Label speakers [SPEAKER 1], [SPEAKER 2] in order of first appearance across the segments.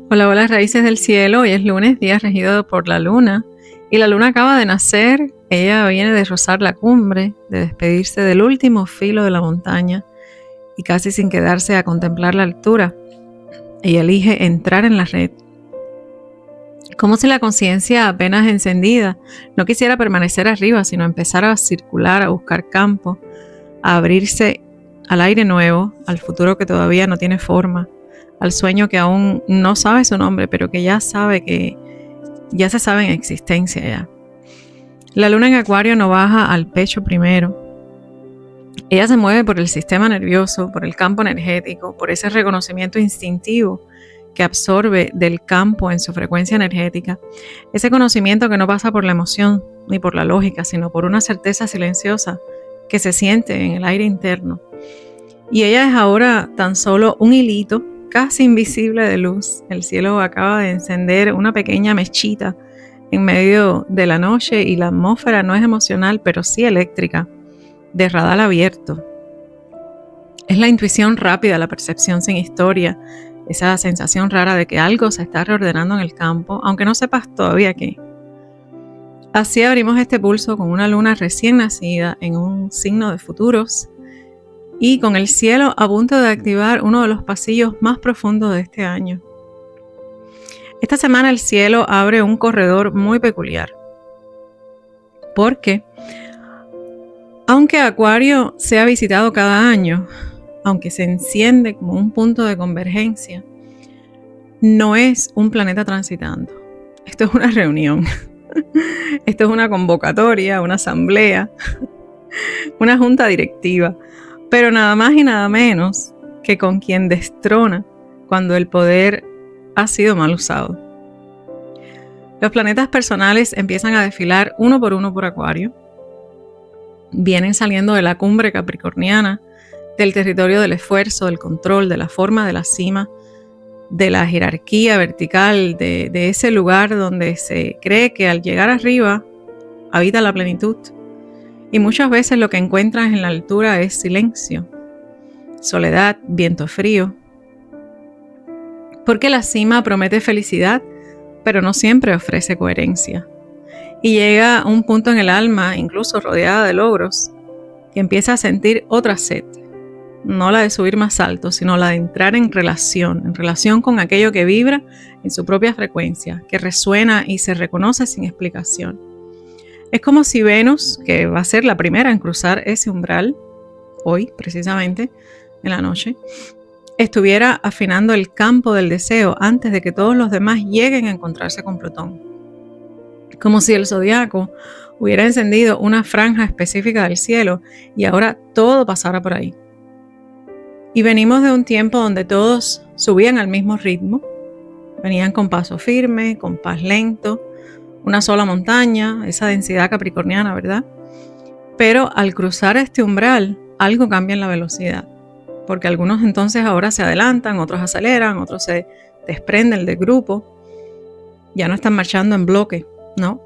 [SPEAKER 1] Hola, hola, raíces del cielo. Hoy es lunes, día regido por la luna. Y la luna acaba de nacer. Ella viene de rozar la cumbre, de despedirse del último filo de la montaña y casi sin quedarse a contemplar la altura. Ella elige entrar en la red. Como si la conciencia apenas encendida no quisiera permanecer arriba, sino empezar a circular, a buscar campo, a abrirse al aire nuevo, al futuro que todavía no tiene forma, al sueño que aún no sabe su nombre, pero que ya sabe que ya se sabe en existencia ya. La luna en Acuario no baja al pecho primero. Ella se mueve por el sistema nervioso, por el campo energético, por ese reconocimiento instintivo que absorbe del campo en su frecuencia energética. Ese conocimiento que no pasa por la emoción ni por la lógica, sino por una certeza silenciosa que se siente en el aire interno. Y ella es ahora tan solo un hilito casi invisible de luz. El cielo acaba de encender una pequeña mechita en medio de la noche y la atmósfera no es emocional, pero sí eléctrica, de radar abierto. Es la intuición rápida, la percepción sin historia, esa sensación rara de que algo se está reordenando en el campo, aunque no sepas todavía qué. Así abrimos este pulso con una luna recién nacida en un signo de futuros y con el cielo a punto de activar uno de los pasillos más profundos de este año. Esta semana el cielo abre un corredor muy peculiar, porque aunque Acuario sea visitado cada año, aunque se enciende como un punto de convergencia, no es un planeta transitando. Esto es una reunión, esto es una convocatoria, una asamblea, una junta directiva, pero nada más y nada menos que con quien destrona cuando el poder ha sido mal usado. Los planetas personales empiezan a desfilar uno por Acuario. Vienen saliendo de la cumbre capricorniana, del territorio del esfuerzo, del control, de la forma de la cima, de la jerarquía vertical, de ese lugar donde se cree que al llegar arriba habita la plenitud. Y muchas veces lo que encuentras en la altura es silencio, soledad, viento frío. Porque la cima promete felicidad, pero no siempre ofrece coherencia. Y llega a un punto en el alma, incluso rodeada de logros, que empieza a sentir otra sed. No la de subir más alto, sino la de entrar en relación con aquello que vibra en su propia frecuencia, que resuena y se reconoce sin explicación. Es como si Venus, que va a ser la primera en cruzar ese umbral, hoy precisamente, en la noche, estuviera afinando el campo del deseo antes de que todos los demás lleguen a encontrarse con Plutón. Como si el zodiaco hubiera encendido una franja específica del cielo y ahora todo pasara por ahí. Y venimos de un tiempo donde todos subían al mismo ritmo, venían con paso firme, con paz lento, una sola montaña, esa densidad capricorniana, ¿verdad? Pero al cruzar este umbral, algo cambia en la velocidad, porque algunos entonces ahora se adelantan, otros aceleran, otros se desprenden del grupo, ya no están marchando en bloque, ¿no?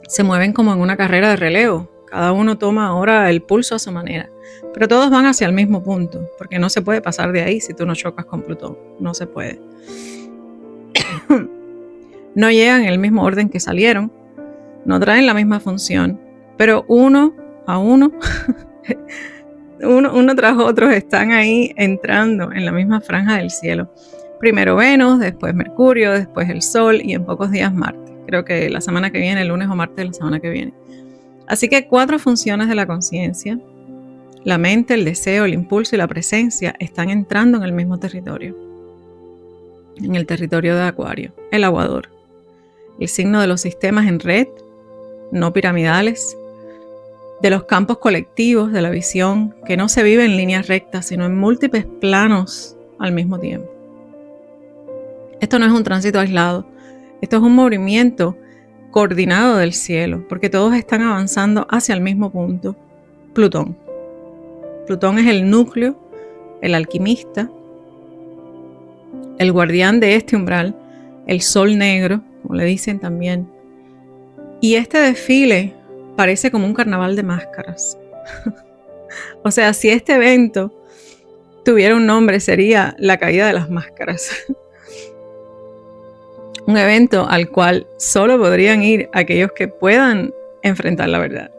[SPEAKER 1] Se mueven como en una carrera de relevo, cada uno toma ahora el pulso a su manera, pero todos van hacia el mismo punto, porque no se puede pasar de ahí si tú no chocas con Plutón, no se puede. No llegan en el mismo orden que salieron, no traen la misma función, pero uno a uno, uno tras otro están ahí entrando en la misma franja del cielo. Primero Venus, después Mercurio, después el Sol y en pocos días Marte. Creo que la semana que viene, el lunes o martes de la semana que viene. Así que 4 funciones de la conciencia, la mente, el deseo, el impulso y la presencia están entrando en el mismo territorio. En el territorio de Acuario, el aguador. El signo de los sistemas en red, no piramidales, de los campos colectivos, de la visión, que no se vive en líneas rectas, sino en múltiples planos al mismo tiempo. Esto no es un tránsito aislado, esto es un movimiento coordinado del cielo, porque todos están avanzando hacia el mismo punto, Plutón. Plutón es el núcleo, el alquimista, el guardián de este umbral, el sol negro, como le dicen también. Y este desfile parece como un carnaval de máscaras. O sea, si este evento tuviera un nombre, sería la caída de las máscaras. Un evento al cual solo podrían ir aquellos que puedan enfrentar la verdad.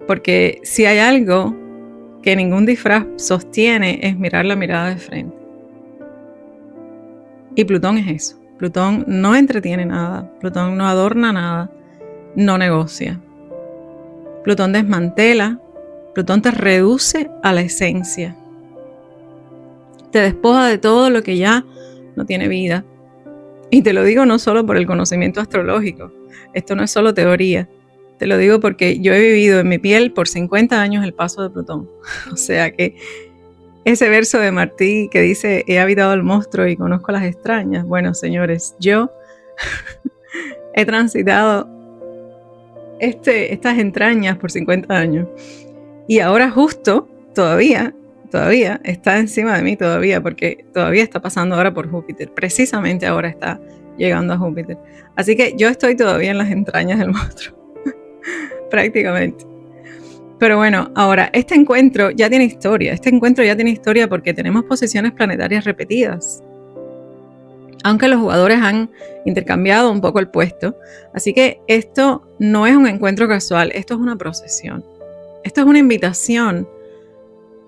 [SPEAKER 1] Porque si hay algo que ningún disfraz sostiene es mirar la mirada de frente. Y Plutón es eso. Plutón no entretiene nada, Plutón no adorna nada, no negocia. Plutón desmantela, Plutón te reduce a la esencia. Te despoja de todo lo que ya no tiene vida. Y te lo digo no solo por el conocimiento astrológico, esto no es solo teoría, te lo digo porque yo he vivido en mi piel por 50 años el paso de Plutón. O sea que ese verso de Martí que dice, he habitado el monstruo y conozco las extrañas. Bueno, señores, yo he transitado estas entrañas por 50 años. Y ahora justo, todavía está encima de mí todavía, porque todavía está pasando ahora por Júpiter. Precisamente ahora está llegando a Júpiter. Así que yo estoy todavía en las entrañas del monstruo. Prácticamente. Pero bueno, ahora, este encuentro ya tiene historia. Este encuentro ya tiene historia porque tenemos posiciones planetarias repetidas. Aunque los jugadores han intercambiado un poco el puesto. Así que esto no es un encuentro casual, esto es una procesión. Esto es una invitación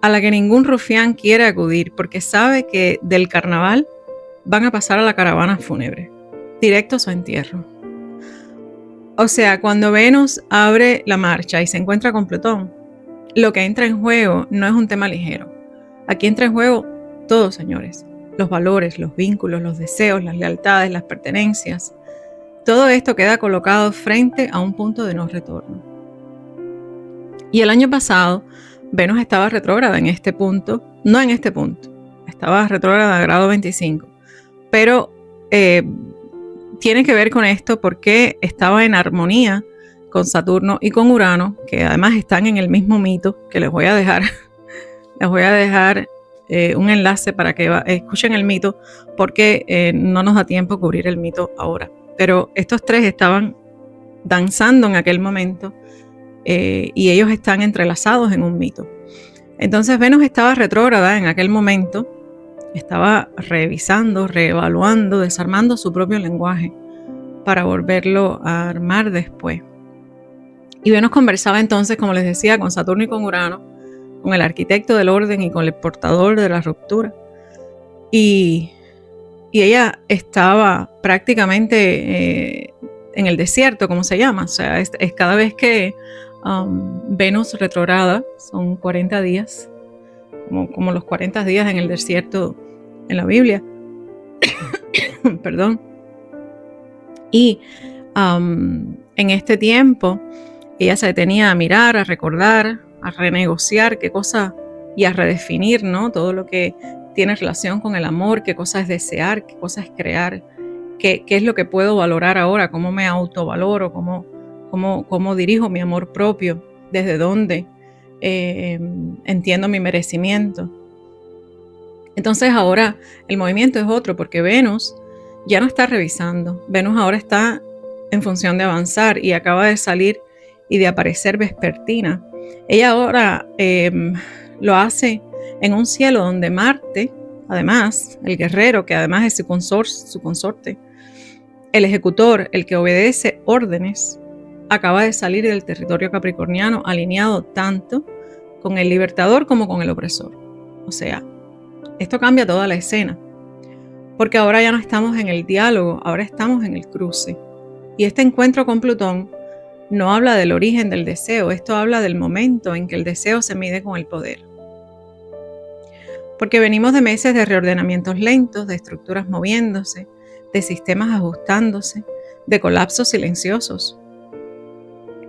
[SPEAKER 1] a la que ningún rufián quiere acudir porque sabe que del carnaval van a pasar a la caravana fúnebre, directo a su entierro. O sea, cuando Venus abre la marcha y se encuentra con Plutón, lo que entra en juego no es un tema ligero. Aquí entra en juego todo, señores. Los valores, los vínculos, los deseos, las lealtades, las pertenencias. Todo esto queda colocado frente a un punto de no retorno. Y el año pasado, Venus estaba retrógrada en este punto, no en este punto, estaba retrógrada a grado 25, pero tiene que ver con esto porque estaba en armonía con Saturno y con Urano, que además están en el mismo mito, que les voy a dejar un enlace para que escuchen el mito, porque no nos da tiempo cubrir el mito ahora. Pero estos tres estaban danzando en aquel momento y ellos están entrelazados en un mito. Entonces Venus estaba retrógrada en aquel momento, estaba revisando, reevaluando, desarmando su propio lenguaje para volverlo a armar después. Y Venus conversaba entonces, como les decía, con Saturno y con Urano, con el arquitecto del orden y con el portador de la ruptura. Y ella estaba prácticamente en el desierto, como se llama. O sea, es cada vez que Venus retrograda, son 40 días, como los 40 días en el desierto en la Biblia. Perdón. Y en este tiempo ella se detenía a mirar, a recordar, a renegociar qué cosa y a redefinir, ¿no? Todo lo que tiene relación con el amor, qué cosa es desear, qué cosa es crear, qué es lo que puedo valorar ahora, cómo me autovaloro, cómo dirijo mi amor propio, desde dónde entiendo mi merecimiento. Entonces ahora el movimiento es otro porque Venus ya no está revisando. Venus ahora está en función de avanzar y acaba de salir y de aparecer vespertina. Ella ahora lo hace en un cielo donde Marte, además, el guerrero, que además es su consorte, el ejecutor, el que obedece órdenes, acaba de salir del territorio capricorniano alineado tanto con el libertador como con el opresor. O sea, esto cambia toda la escena, porque ahora ya no estamos en el diálogo, ahora estamos en el cruce. Y este encuentro con Plutón no habla del origen del deseo, esto habla del momento en que el deseo se mide con el poder. Porque venimos de meses de reordenamientos lentos, de estructuras moviéndose, de sistemas ajustándose, de colapsos silenciosos.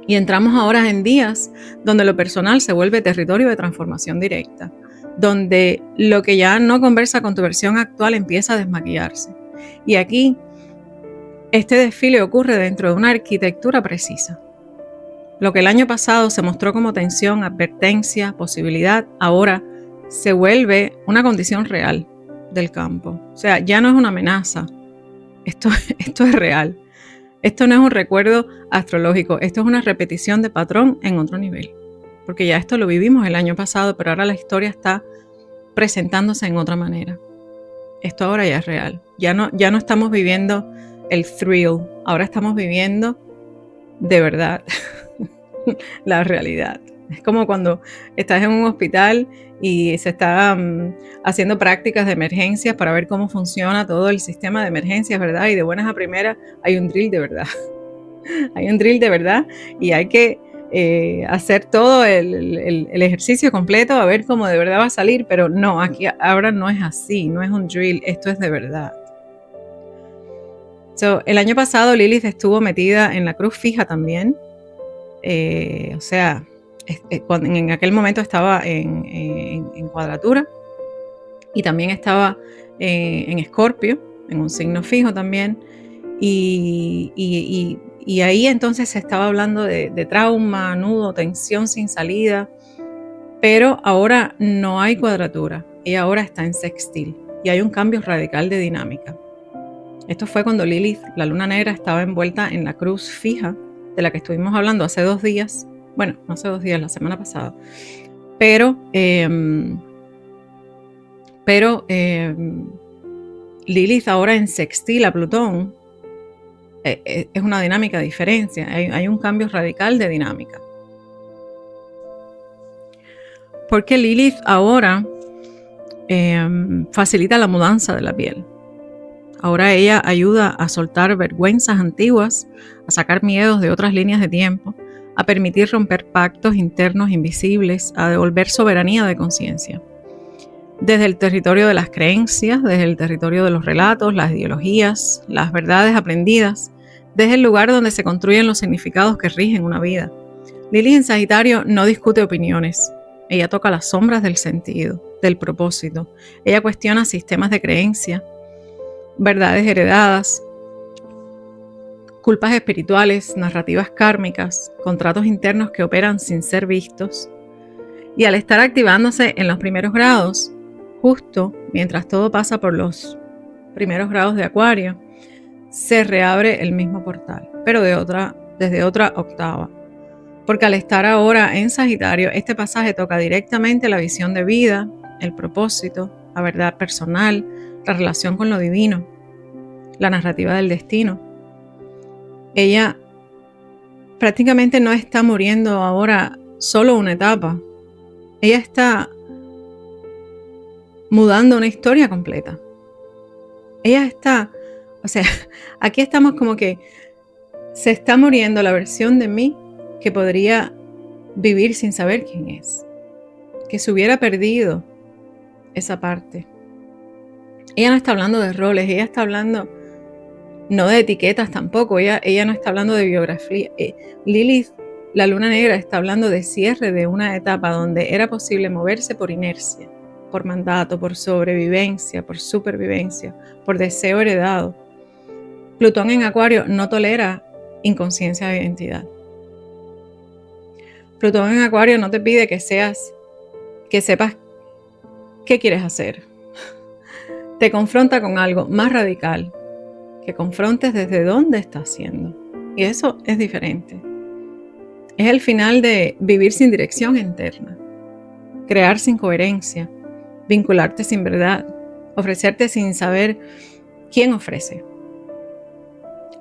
[SPEAKER 1] Y entramos ahora en días donde lo personal se vuelve territorio de transformación directa, donde lo que ya no conversa con tu versión actual empieza a desmaquillarse. Y aquí, este desfile ocurre dentro de una arquitectura precisa. Lo que el año pasado se mostró como tensión, advertencia, posibilidad, ahora se vuelve una condición real del campo. O sea, ya no es una amenaza, esto es real. Esto no es un recuerdo astrológico, esto es una repetición de patrón en otro nivel. Porque ya esto lo vivimos el año pasado, pero ahora la historia está presentándose en otra manera. Esto ahora ya es real. Ya no estamos viviendo el thrill. Ahora estamos viviendo de verdad la realidad. Es como cuando estás en un hospital y se está haciendo prácticas de emergencias para ver cómo funciona todo el sistema de emergencias, ¿verdad? Y de buenas a primeras hay un drill de verdad. Hay un drill de verdad y hay que hacer todo el ejercicio completo a ver cómo de verdad va a salir, pero no, aquí ahora no es así, no es un drill, esto es de verdad. El año pasado Lilith estuvo metida en la cruz fija también, o sea, en aquel momento estaba en cuadratura y también estaba en Escorpio, en un signo fijo también, y ahí entonces se estaba hablando de trauma, nudo, tensión sin salida, pero ahora no hay cuadratura y ahora está en sextil y hay un cambio radical de dinámica. Esto fue cuando Lilith, la luna negra, estaba envuelta en la cruz fija de la que estuvimos hablando hace 2 días. Bueno, no hace 2 días, la semana pasada. Pero Lilith ahora en sextil a Plutón es una dinámica diferente. Hay un cambio radical de dinámica. Porque Lilith ahora facilita la mudanza de la piel. Ahora ella ayuda a soltar vergüenzas antiguas, a sacar miedos de otras líneas de tiempo, a permitir romper pactos internos invisibles, a devolver soberanía de conciencia. Desde el territorio de las creencias, desde el territorio de los relatos, las ideologías, las verdades aprendidas, desde el lugar donde se construyen los significados que rigen una vida. Lilith en Sagitario no discute opiniones. Ella toca las sombras del sentido, del propósito. Ella cuestiona sistemas de creencia, verdades heredadas, culpas espirituales, narrativas kármicas, contratos internos que operan sin ser vistos. Y al estar activándose en los primeros grados, justo mientras todo pasa por los primeros grados de Acuario, se reabre el mismo portal, pero desde otra octava. Porque al estar ahora en Sagitario, este pasaje toca directamente la visión de vida, el propósito, la verdad personal, la relación con lo divino, la narrativa del destino. Ella prácticamente no está muriendo ahora solo una etapa. Ella está mudando una historia completa. Ella está, o sea, aquí estamos como que se está muriendo la versión de mí que podría vivir sin saber quién es, que se hubiera perdido esa parte. Ella no está hablando de roles, ella está hablando no de etiquetas tampoco, ella no está hablando de biografía. Lilith, la luna negra, está hablando de cierre de una etapa donde era posible moverse por inercia, por mandato, por sobrevivencia, por supervivencia, por deseo heredado. Plutón en Acuario no tolera inconsciencia de identidad. Plutón en Acuario no te pide que sepas qué quieres hacer. Te confronta con algo más radical, que confrontes desde dónde estás siendo. Y eso es diferente. Es el final de vivir sin dirección interna, crear sin coherencia, vincularte sin verdad, ofrecerte sin saber quién ofrece.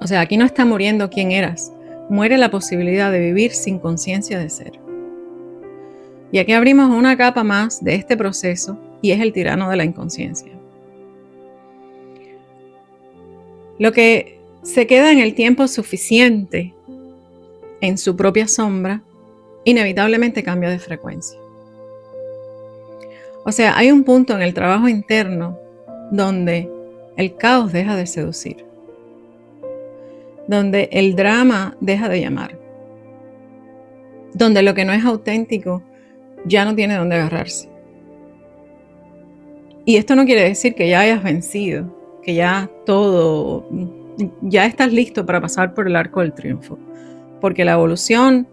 [SPEAKER 1] O sea, aquí no está muriendo quién eras, muere la posibilidad de vivir sin conciencia de ser. Y aquí abrimos una capa más de este proceso y es el tirano de la inconsciencia. Lo que se queda en el tiempo suficiente en su propia sombra, inevitablemente cambia de frecuencia. O sea, hay un punto en el trabajo interno donde el caos deja de seducir, donde el drama deja de llamar, donde lo que no es auténtico ya no tiene dónde agarrarse. Y esto no quiere decir que ya hayas vencido, que ya estás listo para pasar por el arco del triunfo, porque la evolución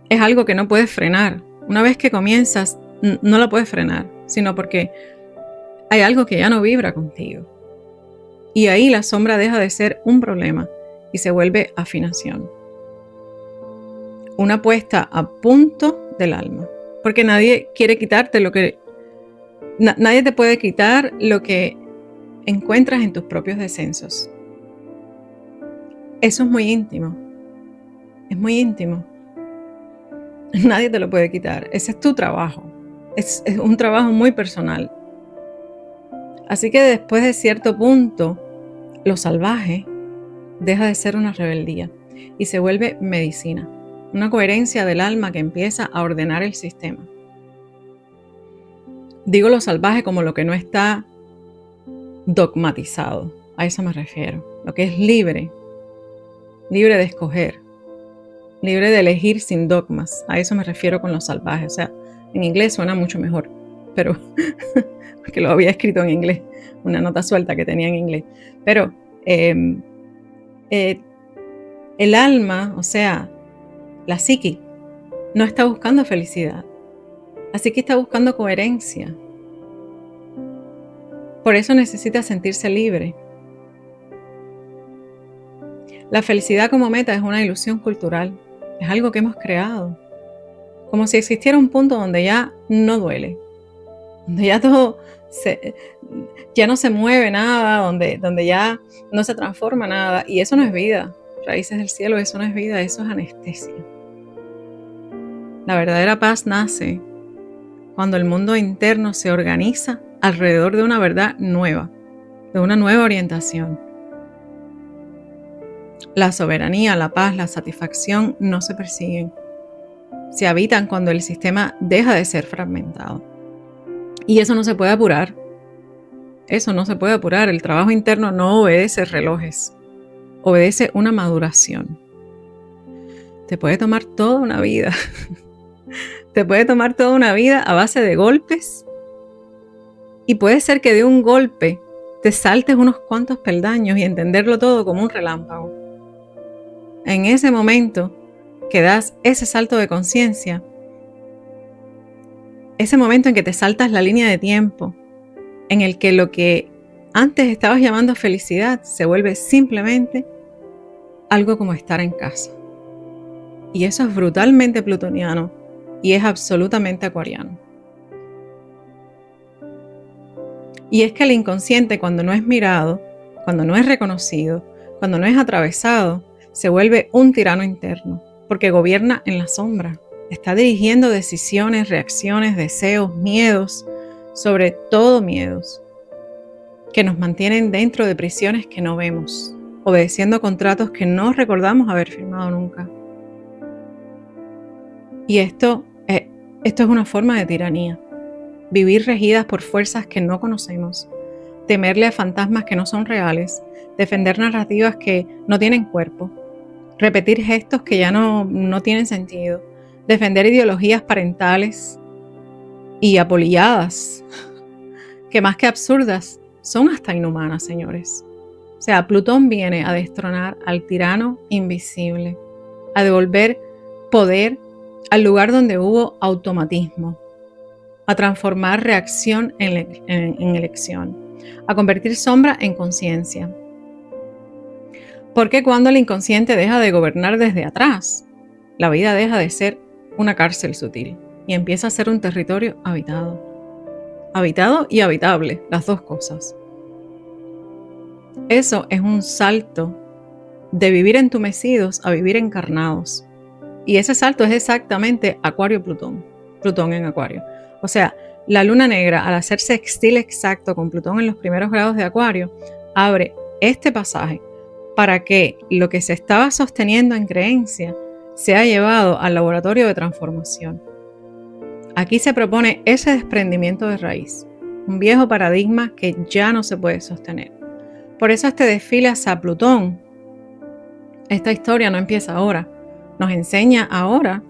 [SPEAKER 1] es algo que no puedes frenar. Una vez que comienzas, no la puedes frenar, sino porque hay algo que ya no vibra contigo. Y ahí la sombra deja de ser un problema y se vuelve afinación. Una puesta a punto del alma. Porque nadie quiere quitarte nadie te puede quitar lo que encuentras en tus propios descensos. Eso es muy íntimo. Es muy íntimo. Nadie te lo puede quitar. Ese es tu trabajo. Es un trabajo muy personal. Así que después de cierto punto, lo salvaje deja de ser una rebeldía y se vuelve medicina, una coherencia del alma que empieza a ordenar el sistema. Digo lo salvaje como lo que no está dogmatizado, a eso me refiero, lo que es libre de escoger, libre de elegir sin dogmas, a eso me refiero con lo salvaje. O sea, en inglés suena mucho mejor, pero porque lo había escrito en inglés, una nota suelta que tenía en inglés, pero el alma, o sea, la psique, no está buscando felicidad, así que está buscando coherencia. Por eso necesita sentirse libre. La felicidad como meta es una ilusión cultural, es algo que hemos creado, como si existiera un punto donde ya no duele, donde ya todo ya no se mueve nada, donde ya no se transforma nada, y eso no es vida. Raíces del cielo, eso no es vida, eso es anestesia. La verdadera paz nace cuando el mundo interno se organiza alrededor de una verdad nueva, de una nueva orientación. La soberanía, la paz, la satisfacción no se persiguen. Se habitan cuando el sistema deja de ser fragmentado. Y eso no se puede apurar. Eso no se puede apurar. El trabajo interno no obedece relojes. Obedece una maduración. Te puede tomar toda una vida. Te puede tomar toda una vida a base de golpes. Y puede ser que de un golpe te saltes unos cuantos peldaños y entenderlo todo como un relámpago. En ese momento que das ese salto de conciencia, ese momento en que te saltas la línea de tiempo, en el que lo que antes estabas llamando felicidad se vuelve simplemente algo como estar en casa. Y eso es brutalmente plutoniano y es absolutamente acuariano. Y es que el inconsciente, cuando no es mirado, cuando no es reconocido, cuando no es atravesado, se vuelve un tirano interno, porque gobierna en la sombra. Está dirigiendo decisiones, reacciones, deseos, miedos, sobre todo miedos, que nos mantienen dentro de prisiones que no vemos, obedeciendo contratos que no recordamos haber firmado nunca. Y esto es una forma de tiranía. Vivir regidas por fuerzas que no conocemos, temerle a fantasmas que no son reales, defender narrativas que no tienen cuerpo, repetir gestos que ya no tienen sentido, defender ideologías parentales y apolilladas, que más que absurdas, son hasta inhumanas, señores. O sea, Plutón viene a destronar al tirano invisible, a devolver poder al lugar donde hubo automatismo, a transformar reacción en elección, a convertir sombra en conciencia. Porque cuando el inconsciente deja de gobernar desde atrás, la vida deja de ser una cárcel sutil y empieza a ser un territorio habitado. Habitado y habitable, las dos cosas. Eso es un salto de vivir entumecidos a vivir encarnados. Y ese salto es exactamente Acuario-Plutón, Plutón en Acuario. O sea, la luna negra, al hacer sextil exacto con Plutón en los primeros grados de Acuario, abre este pasaje para que lo que se estaba sosteniendo en creencia sea llevado al laboratorio de transformación. Aquí se propone ese desprendimiento de raíz, un viejo paradigma que ya no se puede sostener. Por eso este desfile hacia Plutón, esta historia no empieza ahora, nos enseña ahora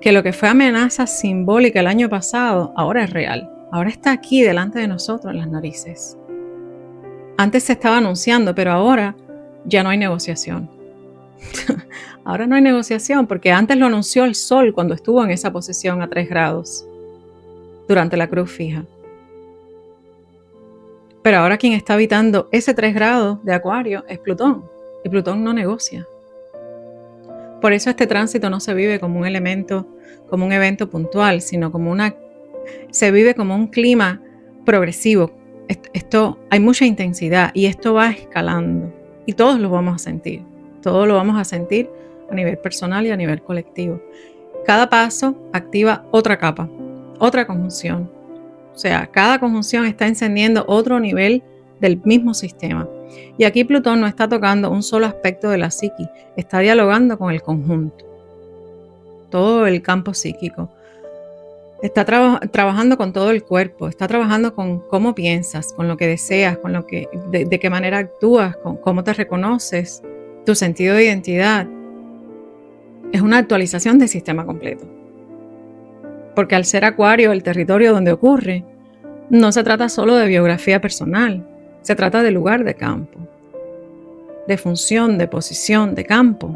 [SPEAKER 1] que lo que fue amenaza simbólica el año pasado, ahora es real. Ahora está aquí delante de nosotros en las narices. Antes se estaba anunciando, pero ahora ya no hay negociación. Ahora no hay negociación porque antes lo anunció el Sol cuando estuvo en esa posición a 3 grados durante la cruz fija. Pero ahora quien está habitando ese 3 grados de Acuario es Plutón y Plutón no negocia. Por eso este tránsito no se vive como un elemento, como un evento puntual, sino como se vive como un clima progresivo. Esto hay mucha intensidad y esto va escalando y todos lo vamos a sentir. Todo lo vamos a sentir a nivel personal y a nivel colectivo. Cada paso activa otra capa, otra conjunción. O sea, cada conjunción está encendiendo otro nivel del mismo sistema. Y aquí Plutón no está tocando un solo aspecto de la psiqui, está dialogando con el conjunto, todo el campo psíquico. Está trabajando con todo el cuerpo, está trabajando con cómo piensas, con lo que deseas, con lo que, de qué manera actúas, con cómo te reconoces, tu sentido de identidad. Es una actualización del sistema completo. Porque al ser Acuario el territorio donde ocurre, no se trata solo de biografía personal, se trata de lugar de campo, de función, de posición, de campo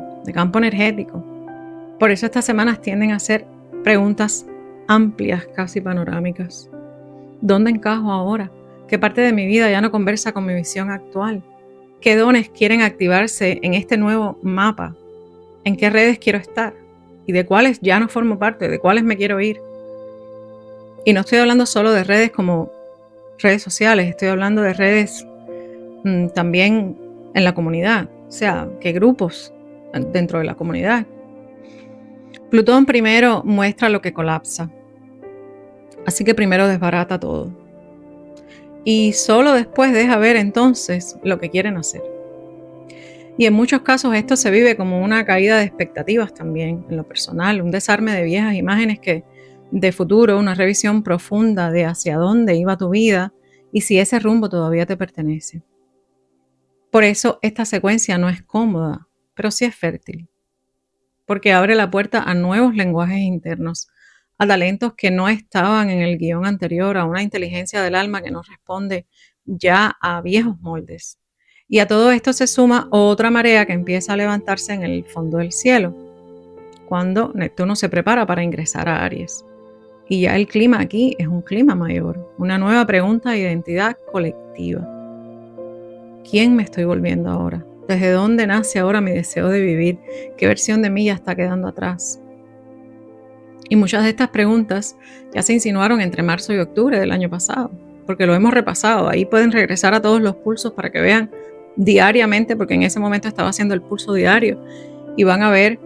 [SPEAKER 1] energético. Por eso estas semanas tienden a ser preguntas amplias, casi panorámicas. ¿Dónde encajo ahora? ¿Qué parte de mi vida ya no conversa con mi visión actual? ¿Qué dones quieren activarse en este nuevo mapa? ¿En qué redes quiero estar? ¿Y de cuáles ya no formo parte? ¿De cuáles me quiero ir? Y no estoy hablando solo de redes como redes sociales, estoy hablando de redes también en la comunidad, o sea, qué grupos dentro de la comunidad. Plutón primero muestra lo que colapsa, así que primero desbarata todo. Y solo después deja ver entonces lo que quieren hacer. Y en muchos casos esto se vive como una caída de expectativas también, en lo personal, un desarme de viejas imágenes de futuro, una revisión profunda de hacia dónde iba tu vida y si ese rumbo todavía te pertenece. Por eso esta secuencia no es cómoda, pero sí es fértil, porque abre la puerta a nuevos lenguajes internos, a talentos que no estaban en el guión anterior, a una inteligencia del alma que no responde ya a viejos moldes. Y a todo esto se suma otra marea que empieza a levantarse en el fondo del cielo, cuando Neptuno se prepara para ingresar a Aries. Y ya el clima aquí es un clima mayor, una nueva pregunta de identidad colectiva. ¿Quién me estoy volviendo ahora? ¿Desde dónde nace ahora mi deseo de vivir? ¿Qué versión de mí ya está quedando atrás? Y muchas de estas preguntas ya se insinuaron entre marzo y octubre del año pasado, porque lo hemos repasado. Ahí pueden regresar a todos los pulsos para que vean diariamente, porque en ese momento estaba haciendo el pulso diario, y van a ver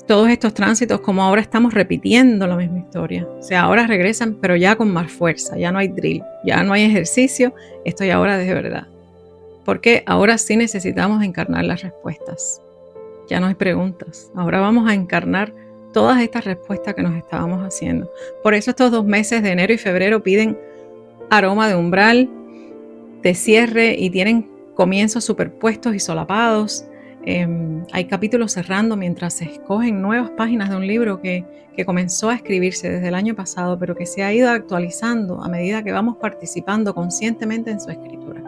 [SPEAKER 1] todos estos tránsitos como ahora estamos repitiendo la misma historia. O sea, ahora regresan, pero ya con más fuerza, ya no hay drill, ya no hay ejercicio, esto ya ahora es de verdad. Porque ahora sí necesitamos encarnar las respuestas. Ya no hay preguntas. Ahora vamos a encarnar todas estas respuestas que nos estábamos haciendo. Por eso estos 2 meses de enero y febrero piden aroma de umbral, de cierre y tienen comienzos superpuestos y solapados. Hay capítulos cerrando mientras se escogen nuevas páginas de un libro que comenzó a escribirse desde el año pasado, pero que se ha ido actualizando a medida que vamos participando conscientemente en su escritura.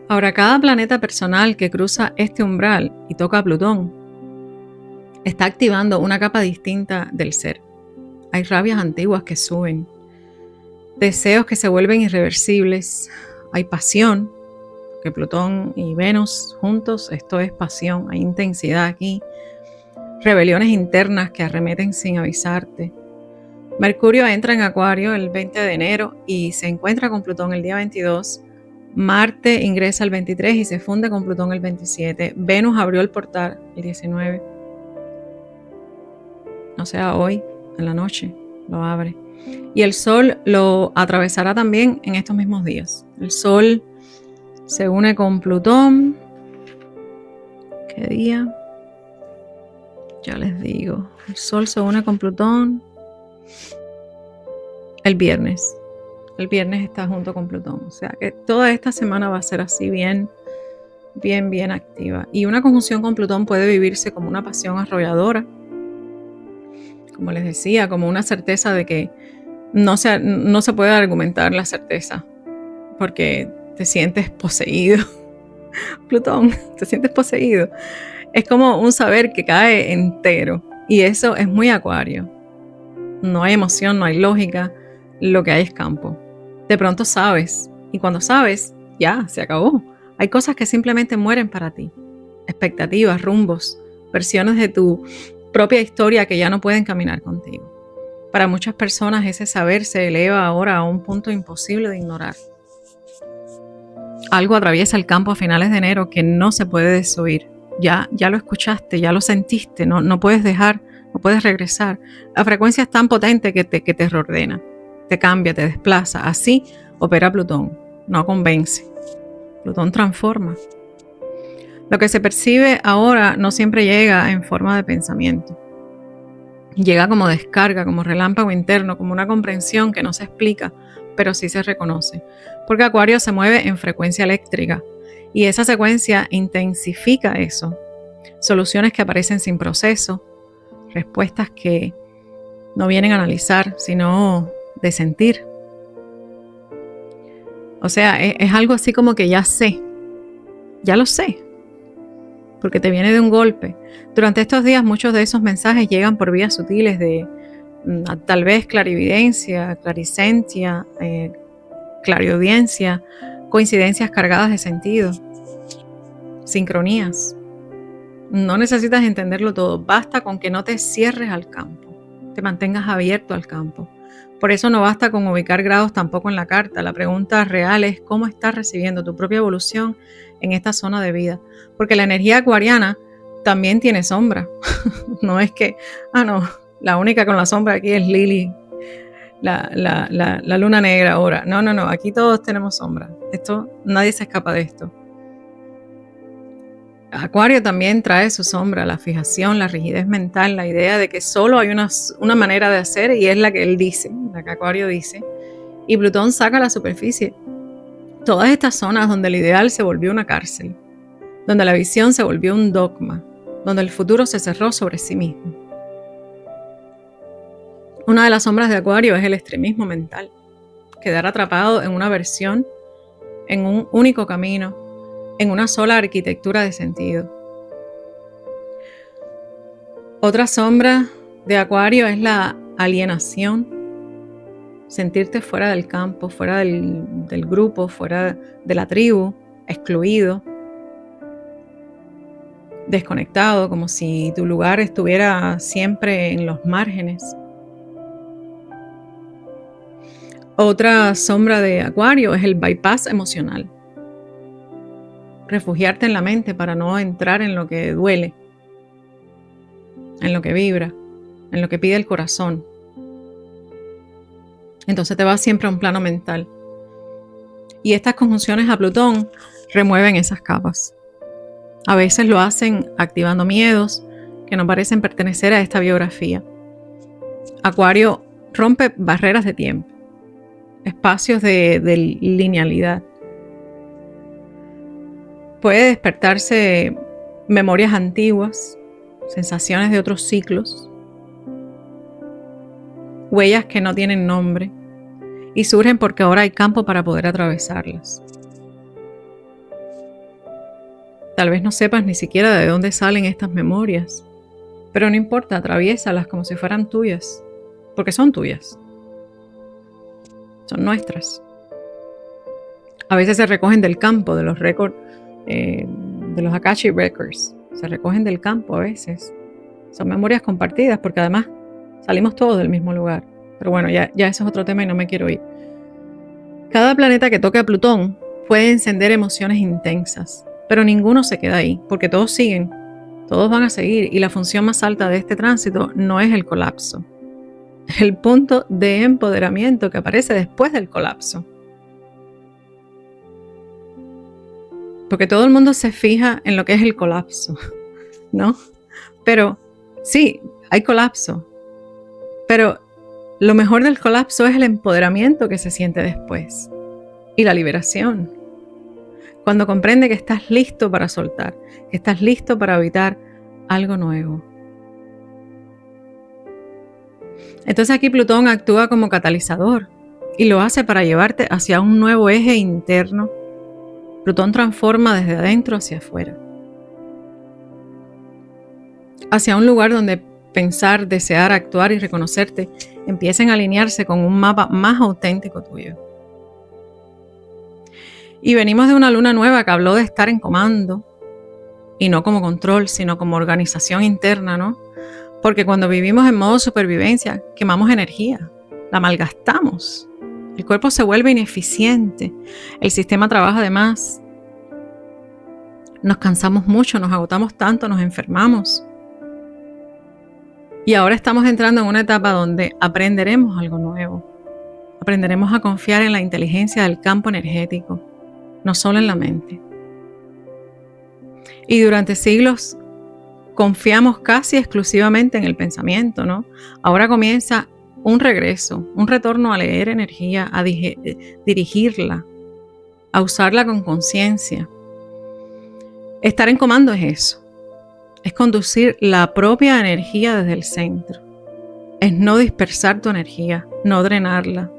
[SPEAKER 1] Ahora, cada planeta personal que cruza este umbral y toca a Plutón está activando una capa distinta del ser. Hay rabias antiguas que suben, deseos que se vuelven irreversibles, hay pasión, que Plutón y Venus juntos, esto es pasión, hay intensidad aquí, rebeliones internas que arremeten sin avisarte. Mercurio entra en Acuario el 20 de enero y se encuentra con Plutón el día 22. Marte ingresa el 23 y se funde con Plutón el 27. Venus abrió el portal el 19. O sea, hoy, en la noche, lo abre. Y el Sol lo atravesará también en estos mismos días. El Sol se une con Plutón. ¿Qué día? Ya les digo. El Sol se une con Plutón el viernes. El viernes está junto con Plutón. O sea que toda esta semana va a ser así bien activa. Y una conjunción con Plutón puede vivirse como una pasión arrolladora. Como les decía, como una certeza de que no se puede argumentar la certeza. Porque te sientes poseído. Plutón, te sientes poseído. Es como un saber que cae entero. Y eso es muy Acuario. No hay emoción, no hay lógica. Lo que hay es campo. De pronto sabes, y cuando sabes, ya, se acabó. Hay cosas que simplemente mueren para ti. Expectativas, rumbos, versiones de tu propia historia que ya no pueden caminar contigo. Para muchas personas ese saber se eleva ahora a un punto imposible de ignorar. Algo atraviesa el campo a finales de enero que no se puede desoír. Ya lo escuchaste, ya lo sentiste, no puedes dejar, no puedes regresar. La frecuencia es tan potente que te reordena, te cambia, te desplaza. Así opera Plutón, no convence. Plutón transforma. Lo que se percibe ahora no siempre llega en forma de pensamiento. Llega como descarga, como relámpago interno, como una comprensión que no se explica, pero sí se reconoce. Porque Acuario se mueve en frecuencia eléctrica y esa secuencia intensifica eso. Soluciones que aparecen sin proceso, respuestas que no vienen a analizar, sino de sentir. O sea, es algo así como que ya sé, ya lo sé, porque te viene de un golpe. Durante estos días muchos de esos mensajes llegan por vías sutiles de tal vez clarividencia, clarisentia, clariaudiencia, coincidencias cargadas de sentido, sincronías. No necesitas entenderlo todo, basta con que no te cierres al campo, te mantengas abierto al campo. Por eso no basta con ubicar grados tampoco en la carta. La pregunta real es cómo estás recibiendo tu propia evolución en esta zona de vida. Porque la energía acuariana también tiene sombra. No es que, la única con la sombra aquí es Lili, la luna negra ahora. No, aquí todos tenemos sombra. Nadie se escapa de esto. Acuario también trae su sombra, la fijación, la rigidez mental, la idea de que solo hay una manera de hacer y es la que él dice, la que Acuario dice. Y Plutón saca a la superficie todas estas zonas donde el ideal se volvió una cárcel, donde la visión se volvió un dogma, donde el futuro se cerró sobre sí mismo. Una de las sombras de Acuario es el extremismo mental, quedar atrapado en una versión, en un único camino, en una sola arquitectura de sentido. Otra sombra de Acuario es la alienación, sentirte fuera del campo, fuera del grupo, fuera de la tribu, excluido, desconectado, como si tu lugar estuviera siempre en los márgenes. Otra sombra de Acuario es el bypass emocional. Refugiarte en la mente para no entrar en lo que duele, en lo que vibra, en lo que pide el corazón. Entonces te vas siempre a un plano mental. Y estas conjunciones a Plutón remueven esas capas. A veces lo hacen activando miedos que no parecen pertenecer a esta biografía. Acuario rompe barreras de tiempo, espacios de linealidad. Puede despertarse memorias antiguas, sensaciones de otros ciclos, huellas que no tienen nombre y surgen porque ahora hay campo para poder atravesarlas. Tal vez no sepas ni siquiera de dónde salen estas memorias, pero no importa, atraviésalas como si fueran tuyas, porque son tuyas, son nuestras. A veces se recogen del campo, de los récords, de los Akashic Records, se recogen del campo a veces. Son memorias compartidas porque además salimos todos del mismo lugar. Pero bueno, ya eso es otro tema y no me quiero ir. Cada planeta que toque a Plutón puede encender emociones intensas, pero ninguno se queda ahí, porque todos siguen, todos van a seguir y la función más alta de este tránsito no es el colapso, es el punto de empoderamiento que aparece después del colapso. Porque todo el mundo se fija en lo que es el colapso, ¿no? Pero sí, hay colapso, pero lo mejor del colapso es el empoderamiento que se siente después y la liberación. Cuando comprende que estás listo para soltar, que estás listo para habitar algo nuevo. Entonces aquí Plutón actúa como catalizador y lo hace para llevarte hacia un nuevo eje interno. Plutón transforma desde adentro hacia afuera. Hacia un lugar donde pensar, desear, actuar y reconocerte empiecen a alinearse con un mapa más auténtico tuyo. Y venimos de una luna nueva que habló de estar en comando, y no como control, sino como organización interna, ¿no? Porque cuando vivimos en modo supervivencia, quemamos energía, la malgastamos. El cuerpo se vuelve ineficiente, el sistema trabaja de más, nos cansamos mucho, nos agotamos tanto, nos enfermamos. Y ahora estamos entrando en una etapa donde aprenderemos algo nuevo. Aprenderemos a confiar en la inteligencia del campo energético, no solo en la mente. Y durante siglos confiamos casi exclusivamente en el pensamiento, ¿no? Ahora comienza un regreso, un retorno a leer energía, a dirigirla, a usarla con conciencia. Estar en comando es eso. Es conducir la propia energía desde el centro. Es no dispersar tu energía, no drenarla.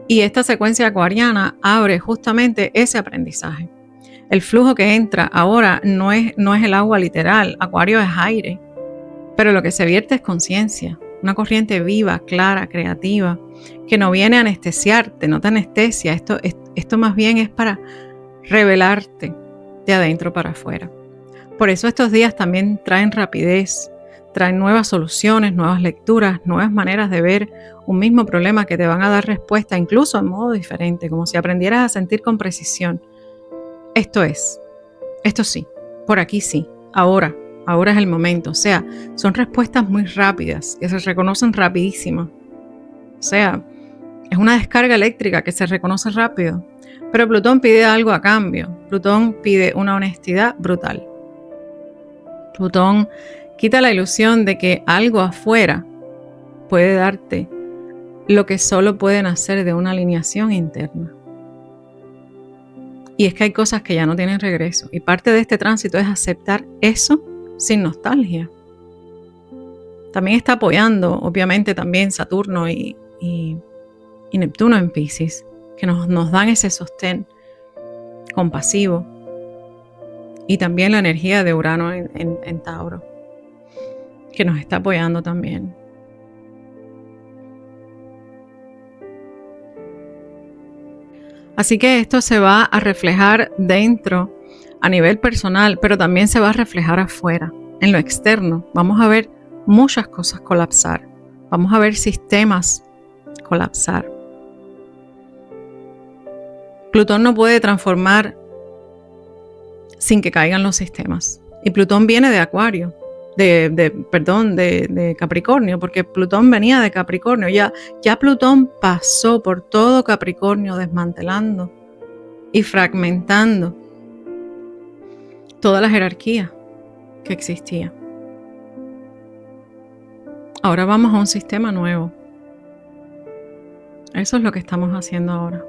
[SPEAKER 1] Y esta secuencia acuariana abre justamente ese aprendizaje. El flujo que entra ahora no es el agua literal, Acuario es aire, pero lo que se vierte es conciencia, una corriente viva, clara, creativa, que no viene a anestesiarte, no te anestesia, esto más bien es para revelarte de adentro para afuera. Por eso estos días también traen rapidez, traen nuevas soluciones, nuevas lecturas, nuevas maneras de ver un mismo problema que te van a dar respuesta incluso en modo diferente, como si aprendieras a sentir con precisión. Esto sí, por aquí sí, ahora es el momento. O sea, son respuestas muy rápidas, que se reconocen rapidísimo. O sea, es una descarga eléctrica que se reconoce rápido. Pero Plutón pide algo a cambio. Plutón pide una honestidad brutal. Plutón quita la ilusión de que algo afuera puede darte lo que solo pueden hacer de una alineación interna. Y es que hay cosas que ya no tienen regreso. Y parte de este tránsito es aceptar eso sin nostalgia. También está apoyando, obviamente, también Saturno y Neptuno en Piscis, que nos dan ese sostén compasivo. Y también la energía de Urano en Tauro, que nos está apoyando también. Así que esto se va a reflejar dentro a nivel personal, pero también se va a reflejar afuera, en lo externo. Vamos a ver muchas cosas colapsar. Vamos a ver sistemas colapsar. Plutón no puede transformar sin que caigan los sistemas. Y Plutón viene de Acuario, de Capricornio, porque Plutón venía de Capricornio. Ya Plutón pasó por todo Capricornio desmantelando y fragmentando toda la jerarquía que existía. Ahora vamos a un sistema nuevo. Eso es lo que estamos haciendo ahora.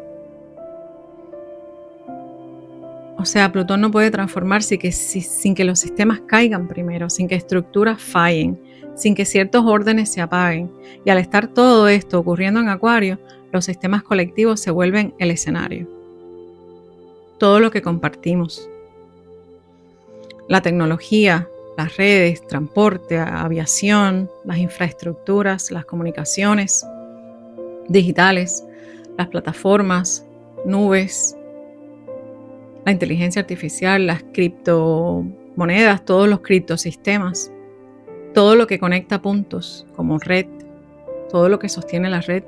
[SPEAKER 1] O sea, Plutón no puede transformarse sin que los sistemas caigan primero, sin que estructuras fallen, sin que ciertos órdenes se apaguen. Y al estar todo esto ocurriendo en Acuario, los sistemas colectivos se vuelven el escenario. Todo lo que compartimos. La tecnología, las redes, transporte, aviación, las infraestructuras, las comunicaciones digitales, las plataformas, nubes, la inteligencia artificial, las criptomonedas, todos los criptosistemas, todo lo que conecta puntos como red, todo lo que sostiene la red.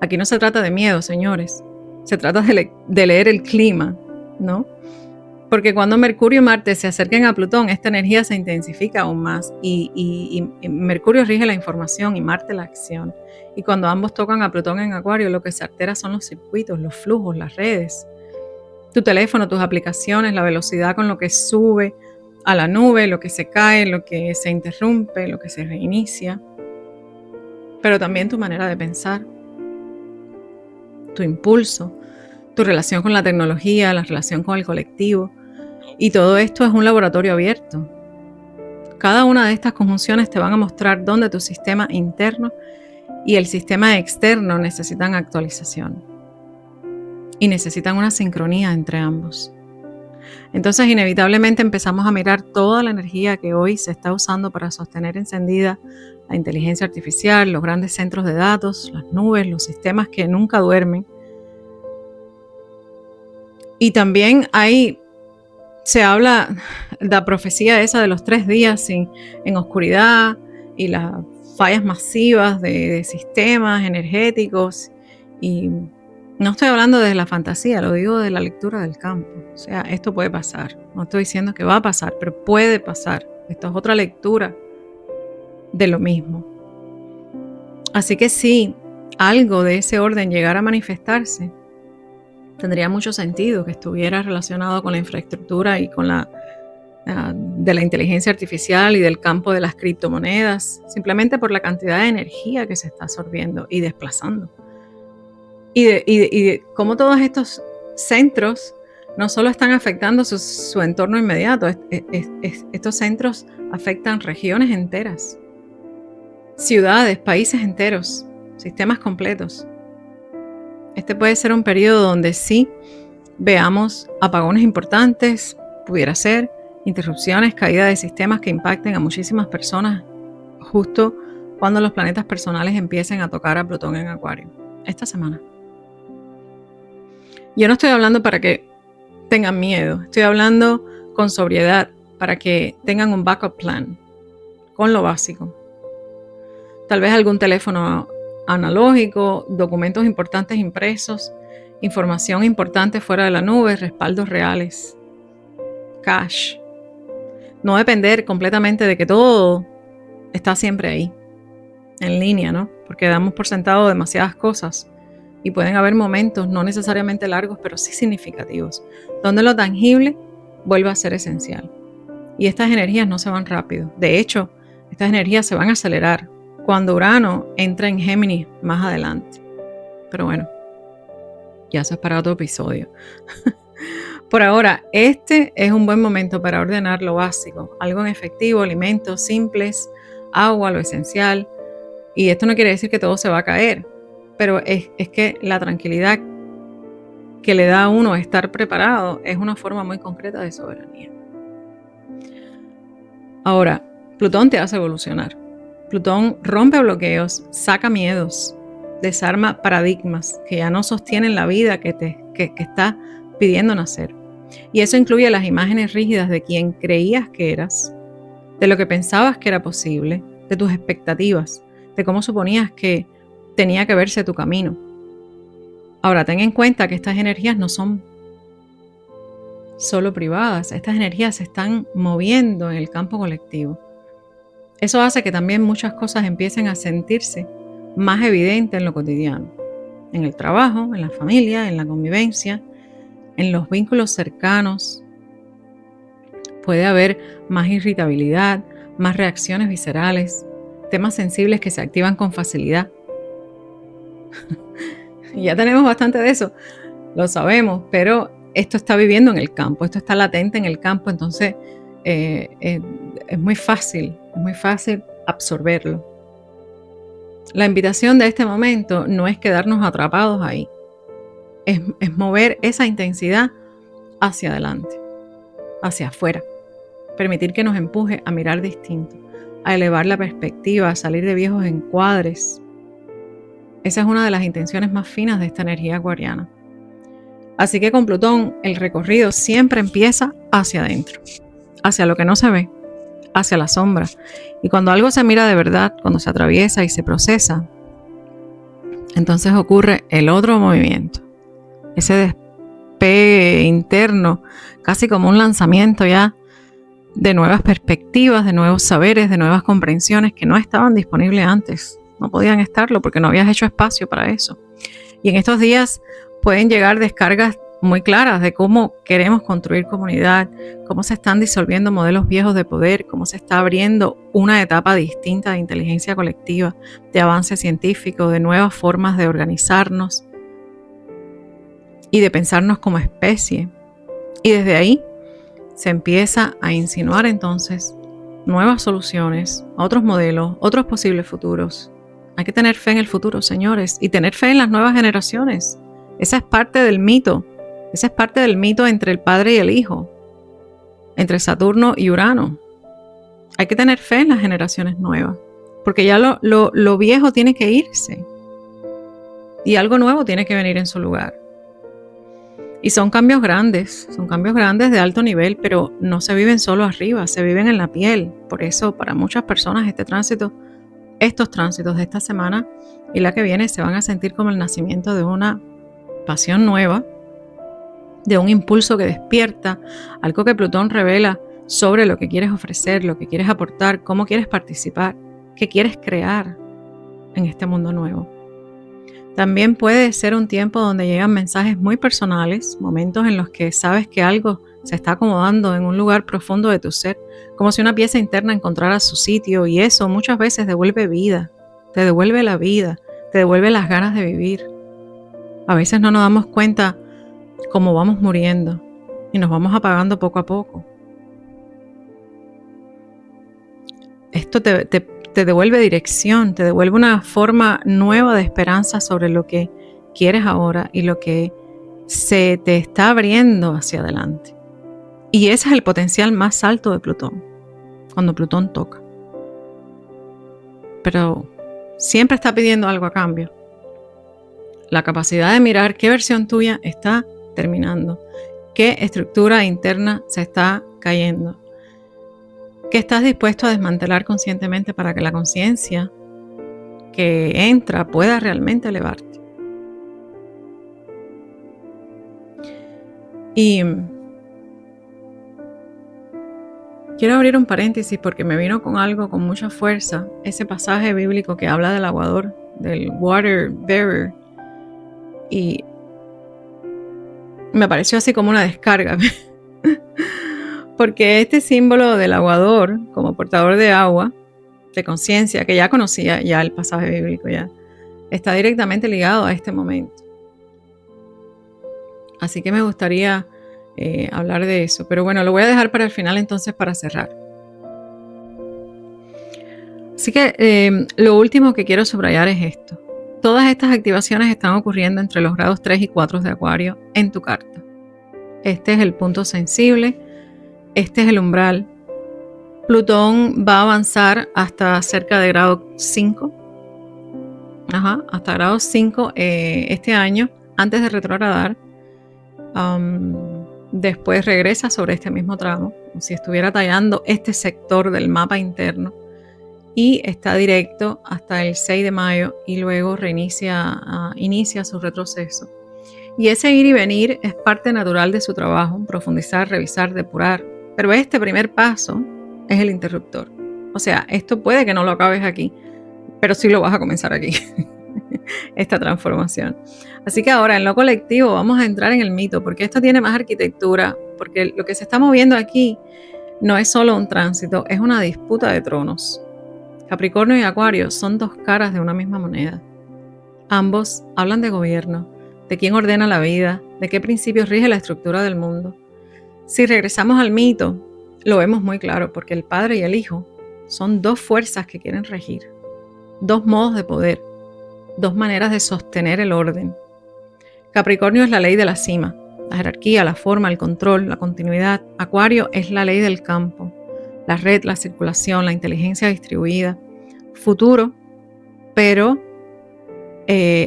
[SPEAKER 1] Aquí no se trata de miedo, señores, se trata de leer el clima, ¿no? Porque cuando Mercurio y Marte se acerquen a Plutón, esta energía se intensifica aún más y Mercurio rige la información y Marte la acción. Y cuando ambos tocan a Plutón en Acuario, lo que se altera son los circuitos, los flujos, las redes. Tu teléfono, tus aplicaciones, la velocidad con lo que sube a la nube, lo que se cae, lo que se interrumpe, lo que se reinicia. Pero también tu manera de pensar, tu impulso, tu relación con la tecnología, la relación con el colectivo. Y todo esto es un laboratorio abierto. Cada una de estas conjunciones te van a mostrar dónde tu sistema interno y el sistema externo necesitan actualización. Y necesitan una sincronía entre ambos. Entonces, inevitablemente empezamos a mirar toda la energía que hoy se está usando para sostener encendida la inteligencia artificial, los grandes centros de datos, las nubes, los sistemas que nunca duermen. Y también se habla de la profecía esa de los 3 días en oscuridad y las fallas masivas de sistemas energéticos y No estoy hablando de la fantasía, lo digo de la lectura del campo. O sea, esto puede pasar. No estoy diciendo que va a pasar, pero puede pasar. Esto es otra lectura de lo mismo. Así que si algo de ese orden llegara a manifestarse, tendría mucho sentido que estuviera relacionado con la infraestructura y con de la inteligencia artificial y del campo de las criptomonedas, simplemente por la cantidad de energía que se está absorbiendo y desplazando. Y de cómo todos estos centros no solo están afectando su entorno inmediato, estos centros afectan regiones enteras, ciudades, países enteros, sistemas completos. Este puede ser un periodo donde sí veamos apagones importantes, pudiera ser, interrupciones, caída de sistemas que impacten a muchísimas personas justo cuando los planetas personales empiecen a tocar a Plutón en Acuario, esta semana. Yo no estoy hablando para que tengan miedo, estoy hablando con sobriedad para que tengan un backup plan, con lo básico. Tal vez algún teléfono analógico, documentos importantes impresos, información importante fuera de la nube, respaldos reales, cash. No depender completamente de que todo está siempre ahí, en línea, ¿no? Porque damos por sentado demasiadas cosas y pueden haber momentos no necesariamente largos, pero sí significativos, donde lo tangible vuelve a ser esencial. Y estas energías no se van rápido. De hecho, estas energías se van a acelerar cuando Urano entra en Géminis más adelante. Pero bueno, ya eso es para otro episodio. Por ahora, este es un buen momento para ordenar lo básico, algo en efectivo, alimentos simples, agua, lo esencial. Y esto no quiere decir que todo se va a caer, pero es que la tranquilidad que le da a uno estar preparado es una forma muy concreta de soberanía. Ahora, Plutón te hace evolucionar. Plutón rompe bloqueos, saca miedos, desarma paradigmas que ya no sostienen la vida que está pidiendo nacer. Y eso incluye las imágenes rígidas de quien creías que eras, de lo que pensabas que era posible, de tus expectativas, de cómo suponías que tenía que verse tu camino. Ahora, ten en cuenta que estas energías no son solo privadas, estas energías se están moviendo en el campo colectivo. Eso hace que también muchas cosas empiecen a sentirse más evidentes en lo cotidiano, en el trabajo, en la familia, en la convivencia, en los vínculos cercanos. Puede haber más irritabilidad, más reacciones viscerales, temas sensibles que se activan con facilidad. Ya tenemos bastante de eso, lo sabemos, pero esto está viviendo en el campo, esto está latente en el campo, entonces es muy fácil absorberlo. La invitación de este momento no es quedarnos atrapados ahí, es mover esa intensidad hacia adelante, hacia afuera, permitir que nos empuje a mirar distinto, a elevar la perspectiva, a salir de viejos encuadres. Esa es una de las intenciones más finas de esta energía acuariana. Así que con Plutón el recorrido siempre empieza hacia adentro, hacia lo que no se ve, hacia la sombra. Y cuando algo se mira de verdad, cuando se atraviesa y se procesa, entonces ocurre el otro movimiento, ese despegue interno, casi como un lanzamiento ya de nuevas perspectivas, de nuevos saberes, de nuevas comprensiones que no estaban disponibles antes. No podían estarlo porque no habías hecho espacio para eso. Y en estos días pueden llegar descargas muy claras de cómo queremos construir comunidad, cómo se están disolviendo modelos viejos de poder, cómo se está abriendo una etapa distinta de inteligencia colectiva, de avance científico, de nuevas formas de organizarnos y de pensarnos como especie. Y desde ahí se empieza a insinuar entonces nuevas soluciones, otros modelos, otros posibles futuros. Hay que tener fe en el futuro, señores, y tener fe en las nuevas generaciones. Esa es parte del mito. Esa es parte del mito entre el padre y el hijo, entre Saturno y Urano. Hay que tener fe en las generaciones nuevas, porque ya lo viejo tiene que irse y algo nuevo tiene que venir en su lugar. Y son cambios grandes de alto nivel, pero no se viven solo arriba, se viven en la piel. Por eso, para muchas personas, estos tránsitos de esta semana y la que viene se van a sentir como el nacimiento de una pasión nueva, de un impulso que despierta, algo que Plutón revela sobre lo que quieres ofrecer, lo que quieres aportar, cómo quieres participar, qué quieres crear en este mundo nuevo. También puede ser un tiempo donde llegan mensajes muy personales, momentos en los que sabes que algo se está acomodando en un lugar profundo de tu ser, como si una pieza interna encontrara su sitio, y eso muchas veces devuelve vida, te devuelve la vida, te devuelve las ganas de vivir. A veces no nos damos cuenta cómo vamos muriendo y nos vamos apagando poco a poco. Esto te devuelve dirección, te devuelve una forma nueva de esperanza sobre lo que quieres ahora y lo que se te está abriendo hacia adelante. Y ese es el potencial más alto de Plutón, cuando Plutón toca. Pero siempre está pidiendo algo a cambio. La capacidad de mirar qué versión tuya está terminando, qué estructura interna se está cayendo, qué estás dispuesto a desmantelar conscientemente para que la conciencia que entra pueda realmente elevarte. Y quiero abrir un paréntesis porque me vino con algo con mucha fuerza, ese pasaje bíblico que habla del aguador, del water bearer, y me pareció así como una descarga, porque este símbolo del aguador como portador de agua, de conciencia, que ya conocía ya el pasaje bíblico, ya está directamente ligado a este momento. Así que me gustaría hablar de eso, pero bueno, lo voy a dejar para el final entonces para cerrar. Así que lo último que quiero subrayar es esto. Todas estas activaciones están ocurriendo entre los grados 3 y 4 de Acuario en tu carta. Este es el punto sensible, este es el umbral. Plutón va a avanzar hasta cerca de grado 5. Hasta grado 5 este año, antes de retrogradar. Después regresa sobre este mismo tramo, como si estuviera tallando este sector del mapa interno, y está directo hasta el 6 de mayo y luego inicia su retroceso. Y ese ir y venir es parte natural de su trabajo, profundizar, revisar, depurar. Pero este primer paso es el interruptor. O sea, esto puede que no lo acabes aquí, pero sí lo vas a comenzar aquí, esta transformación. Así que ahora en lo colectivo vamos a entrar en el mito, porque esto tiene más arquitectura, porque lo que se está moviendo aquí no es solo un tránsito, es una disputa de tronos. Capricornio y Acuario son dos caras de una misma moneda. Ambos hablan de gobierno, de quién ordena la vida, de qué principios rige la estructura del mundo. Si regresamos al mito, lo vemos muy claro, porque el padre y el hijo son dos fuerzas que quieren regir, dos modos de poder, dos maneras de sostener el orden. Capricornio es la ley de la cima, la jerarquía, la forma, el control, la continuidad. Acuario es la ley del campo, la red, la circulación, la inteligencia distribuida, futuro, pero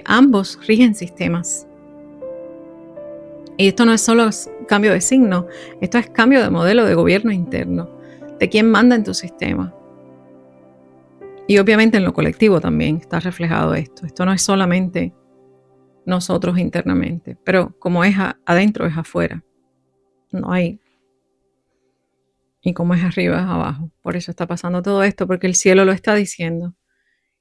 [SPEAKER 1] ambos rigen sistemas. Y esto no es solo cambio de signo, esto es cambio de modelo de gobierno interno, de quién manda en tu sistema. Y obviamente en lo colectivo también está reflejado esto. Esto no es solamente nosotros internamente, pero como es adentro es afuera. No hay. Y como es arriba es abajo. Por eso está pasando todo esto, porque el cielo lo está diciendo.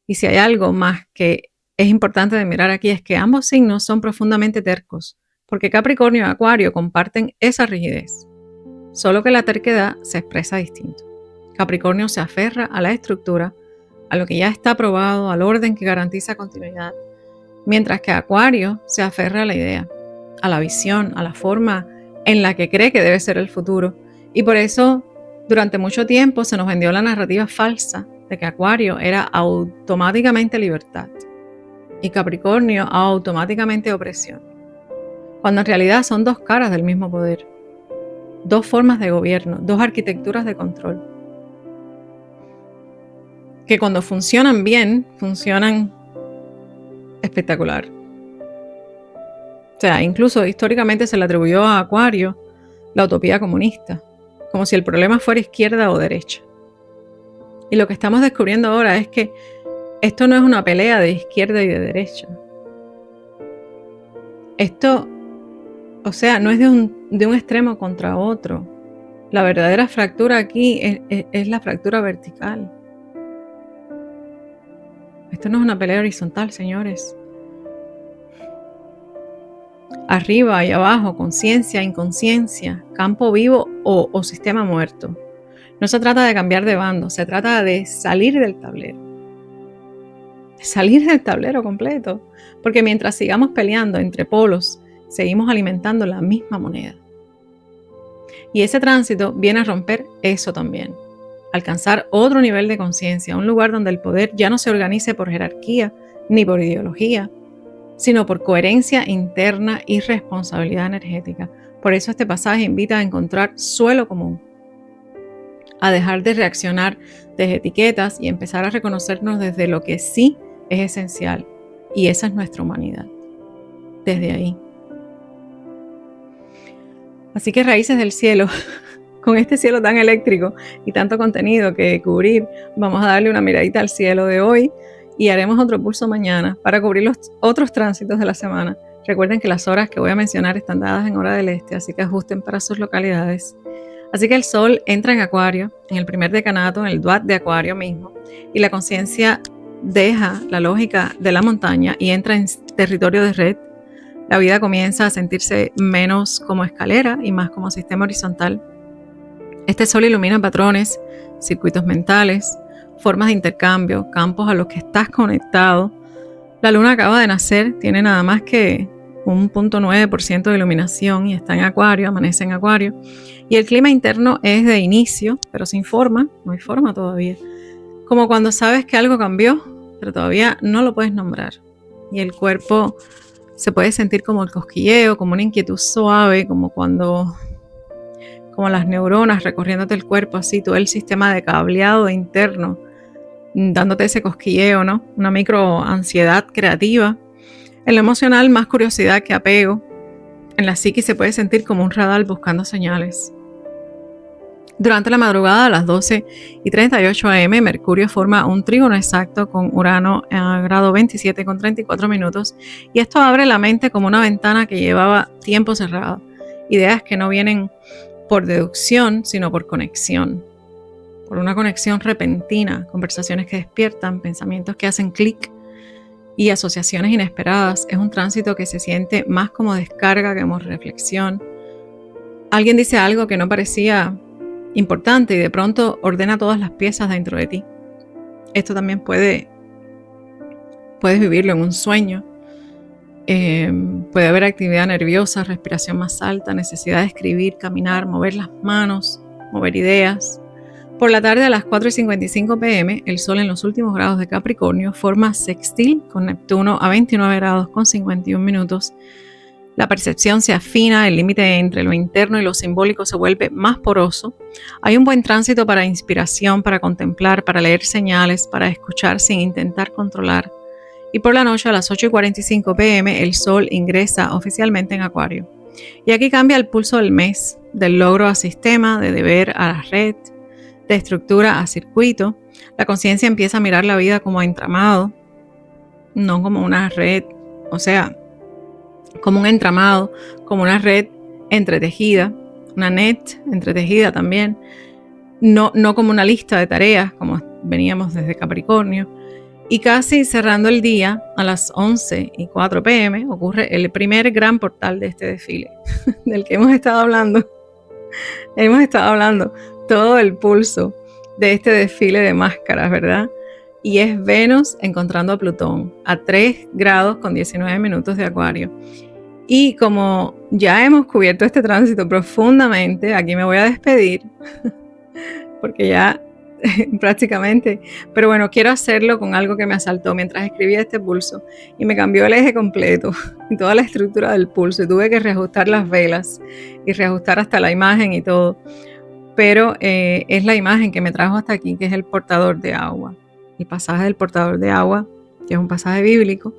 [SPEAKER 1] Y si hay algo más que es importante de mirar aquí, es que ambos signos son profundamente tercos, porque Capricornio y Acuario comparten esa rigidez, solo que la terquedad se expresa distinto. Capricornio se aferra a la estructura, a lo que ya está probado, al orden que garantiza continuidad, mientras que Acuario se aferra a la idea, a la visión, a la forma en la que cree que debe ser el futuro. Y por eso, durante mucho tiempo se nos vendió la narrativa falsa de que Acuario era automáticamente libertad y Capricornio automáticamente opresión, cuando en realidad son dos caras del mismo poder, dos formas de gobierno, dos arquitecturas de control, que cuando funcionan bien, funcionan espectacular. O sea, incluso históricamente se le atribuyó a Acuario la utopía comunista, como si el problema fuera izquierda o derecha. Y lo que estamos descubriendo ahora es que esto no es una pelea de izquierda y de derecha. Esto, o sea, no es de un extremo contra otro. La verdadera fractura aquí es la fractura vertical. Esto no es una pelea horizontal, señores. Arriba y abajo, conciencia, inconsciencia, campo vivo o sistema muerto. No se trata de cambiar de bando, se trata de salir del tablero. De salir del tablero completo. Porque mientras sigamos peleando entre polos, seguimos alimentando la misma moneda. Y ese tránsito viene a romper eso también. Alcanzar otro nivel de conciencia, un lugar donde el poder ya no se organice por jerarquía ni por ideología, sino por coherencia interna y responsabilidad energética. Por eso este pasaje invita a encontrar suelo común, a dejar de reaccionar desde etiquetas y empezar a reconocernos desde lo que sí es esencial. Y esa es nuestra humanidad. Desde ahí. Así que raíces del cielo, con este cielo tan eléctrico y tanto contenido que cubrir, vamos a darle una miradita al cielo de hoy y haremos otro pulso mañana para cubrir los otros tránsitos de la semana. Recuerden que las horas que voy a mencionar están dadas en hora del este, así que ajusten para sus localidades. Así que el sol entra en Acuario, en el primer decanato, en el Duat de Acuario mismo, y la conciencia deja la lógica de la montaña y entra en territorio de red. La vida comienza a sentirse menos como escalera y más como sistema horizontal. Este sol ilumina patrones, circuitos mentales, formas de intercambio, campos a los que estás conectado. La luna acaba de nacer, tiene nada más que un 0.9% de iluminación y está en Acuario, amanece en Acuario. Y el clima interno es de inicio, pero sin forma, no hay forma todavía. Como cuando sabes que algo cambió, pero todavía no lo puedes nombrar. Y el cuerpo se puede sentir como el cosquilleo, como una inquietud suave, como las neuronas recorriéndote el cuerpo, así todo el sistema de cableado interno, dándote ese cosquilleo, ¿no? Una micro ansiedad creativa. En lo emocional, más curiosidad que apego. En la psique se puede sentir como un radar buscando señales. Durante la madrugada a las 12:38 am, Mercurio forma un trígono exacto con Urano a grado 27 con 34 minutos y esto abre la mente como una ventana que llevaba tiempo cerrada. Ideas que no vienen por deducción, sino por conexión. Por una conexión repentina, conversaciones que despiertan, pensamientos que hacen clic y asociaciones inesperadas. Es un tránsito que se siente más como descarga que como reflexión. Alguien dice algo que no parecía importante y de pronto ordena todas las piezas dentro de ti. Esto también puedes vivirlo en un sueño. Puede haber actividad nerviosa, respiración más alta, necesidad de escribir, caminar, mover las manos, mover ideas. Por la tarde a las 4:55 pm, el Sol en los últimos grados de Capricornio forma sextil con Neptuno a 29 grados con 51 minutos. La percepción se afina, el límite entre lo interno y lo simbólico se vuelve más poroso. Hay un buen tránsito para inspiración, para contemplar, para leer señales, para escuchar sin intentar controlar. Y por la noche a las 8:45 pm el Sol ingresa oficialmente en Acuario. Y aquí cambia el pulso del mes, del logro a sistema, de deber a la red, de estructura a circuito. La conciencia empieza a mirar la vida como entramado, no como una red, o sea, como un entramado, como una red entretejida, una net entretejida también, no como una lista de tareas, como veníamos desde Capricornio. Y casi cerrando el día, a las 11:04 pm, ocurre el primer gran portal de este desfile, del que hemos estado hablando. Hemos estado hablando todo el pulso de este desfile de máscaras, ¿verdad? Y es Venus encontrando a Plutón a 3 grados con 19 minutos de Acuario. Y como ya hemos cubierto este tránsito profundamente, aquí me voy a despedir, porque ya prácticamente, pero bueno, quiero hacerlo con algo que me asaltó mientras escribía este pulso y me cambió el eje completo y toda la estructura del pulso y tuve que reajustar las velas y reajustar hasta la imagen y todo, pero es la imagen que me trajo hasta aquí, que es el portador de agua, el pasaje del portador de agua, que es un pasaje bíblico.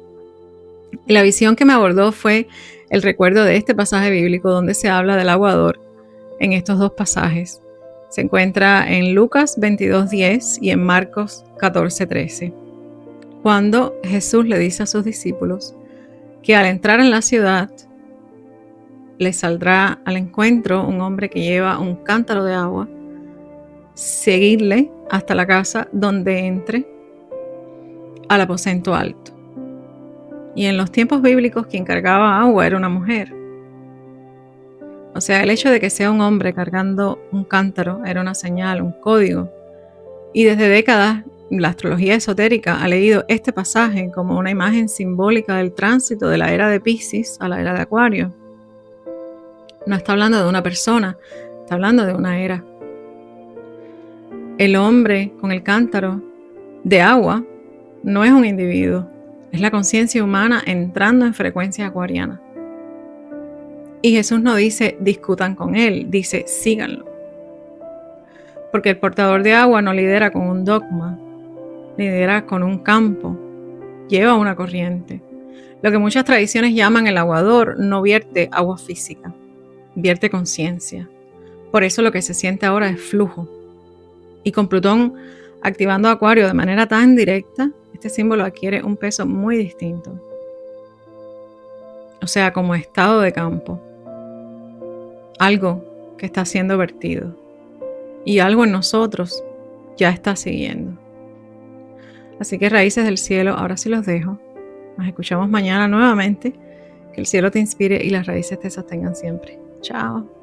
[SPEAKER 1] Y la visión que me abordó fue el recuerdo de este pasaje bíblico donde se habla del aguador en estos dos pasajes. Se encuentra en Lucas 22:10 y en Marcos 14:13, cuando Jesús le dice a sus discípulos que al entrar en la ciudad le saldrá al encuentro un hombre que lleva un cántaro de agua, seguirle hasta la casa donde entre al aposento alto. Y en los tiempos bíblicos quien cargaba agua era una mujer. O sea, el hecho de que sea un hombre cargando un cántaro era una señal, un código. Y desde décadas la astrología esotérica ha leído este pasaje como una imagen simbólica del tránsito de la era de Piscis a la era de Acuario. No está hablando de una persona, está hablando de una era. El hombre con el cántaro de agua no es un individuo, es la conciencia humana entrando en frecuencia acuariana. Y Jesús no dice discutan con él, dice síganlo. Porque el portador de agua no lidera con un dogma, lidera con un campo, lleva una corriente. Lo que muchas tradiciones llaman el aguador no vierte agua física, vierte conciencia. Por eso lo que se siente ahora es flujo. Y con Plutón activando Acuario de manera tan directa, este símbolo adquiere un peso muy distinto. O sea, como estado de campo. Algo que está siendo vertido. Y algo en nosotros ya está siguiendo. Así que raíces del cielo, ahora sí los dejo. Nos escuchamos mañana nuevamente. Que el cielo te inspire y las raíces te sostengan siempre. Chao.